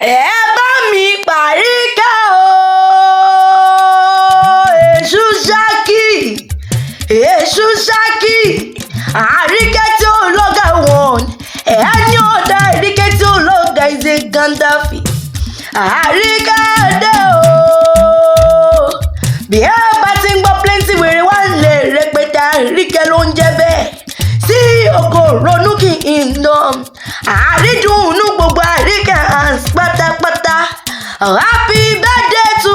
ẹ bá mi pàríkà o èṣù ṣákì àríkẹ́ tí ó lọ́gà wọn ẹni ọ̀dà àríkẹ́ tí ó lọ́gà ìṣe Gaddafi àríkẹ́ dé o bí ẹ bá ti ń gbọ́ plenty wèrè wá lè rẹpẹtẹ àríkẹ́ ló ń jẹ́ bẹ́ẹ̀ sí oko ronú kí n lọ àrídùnnú gbogbo àríkẹ́ hands pátápátá happy birthday to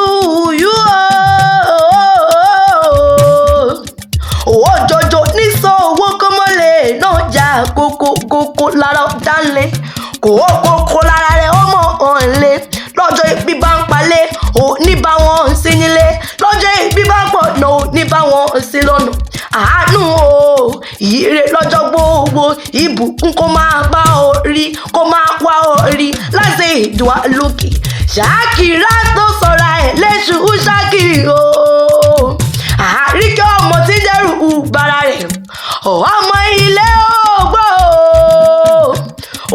you owó jọjọ nísọ owó kọ́mọ́lẹ̀ náà jà kókó lára dánlé kókó lára rẹ̀ ọmọ ọ̀nlẹ̀ lọ́jọ́ ibi bá ń palẹ̀ ò ní bá wọn sí nílé lọ́jọ́ ibi bá pọ̀ náà ò ní bá wọn sí lọ́nà àánú o ìyèrè lọ́jọ́ gbogbo ìbùkún kó máa bá ọ rí kó máa wá ọ rí láti ìdùá lókè Ṣàkírà tó sọ̀ra ẹ̀ léṣù Ṣàkírì o àríkẹ́ ọmọ tí dẹ́rù bara rẹ̀ ọmọ ilé ògbó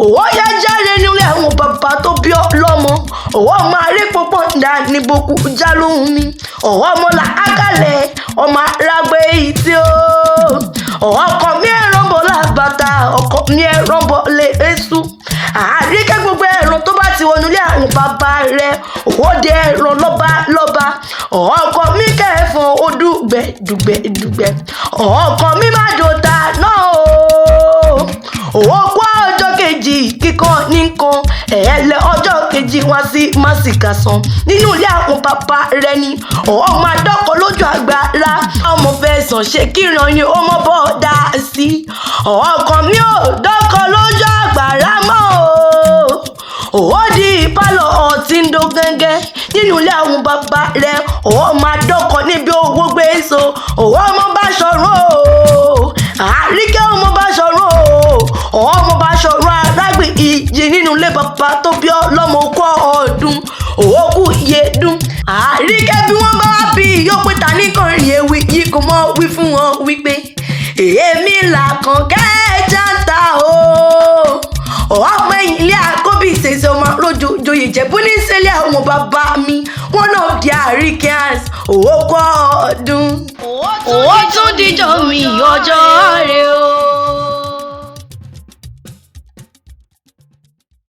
òwò yẹ jáde nílé àwọn bàbá tó bí ọ lọ́mọ òwò ọmọ arípòpọ̀ ǹda ní boko jálóhùn mi òwò ọmọ làákàlẹ̀ ọmọ arágbé ìtì o ọkọ mi ẹran bọ̀ làbàtà ọkọ mi ẹran bọ̀ lè èṣù àríkẹ́ gbogbo ẹran tó bá ti wọnú ilé àwọn bàbá rẹ̀ òwò dé ẹran lọ́ba ọkọ mi kẹfọn ó dùgbẹ́ ọkọ mi má dòta náà o kó ọjọ́ kejì kíkan nìkan ẹ̀ẹ́lẹ̀ ọjọ́ kejì wá sí màsíkàsán nínú ilé àwọn bàbá rẹ̀ ni ọmọ adọ́kọ̀ lójú àgbàrá ọmọ fẹ̀sán ṣe kíran yín ó mọ́ bọ́ dá sí ọkàn mi ò dọ́kọ̀ lójú àgbàrá mọ́ ó di ìpalọ̀ ọ̀tí ń do gẹ́gẹ́ nínú ilé àwọn bàbá rẹ̀ ọmọ adọ́kọ̀ níbi owó gbé so ọmọ Báṣọ̀run àríkẹ́ ọmọ Báṣọ̀run ọmọ Báṣọ̀run arágbè ìjì nínú ilé bàbá tó bí ọlọ́mọ okó ọdún òkú yedun àríkẹ́ bí wọ́n bá wá bí yóò pé ta nìkan rìn ewì yìí kò mọ́ wí fún wọn wípé èmi làkàn kẹ́ẹ̀jà ń ta ọmọ ilé àkọ́bí ìṣẹ̀ṣẹ̀ ọmọ rojoyè Ìjẹ̀bú ní sẹ́lẹ̀ àwọn bàbá mi wọ́n náà di àríkẹ́ hands òkú ọdún. owó tún díjọ́ mi ọjọ́ rẹ̀ o.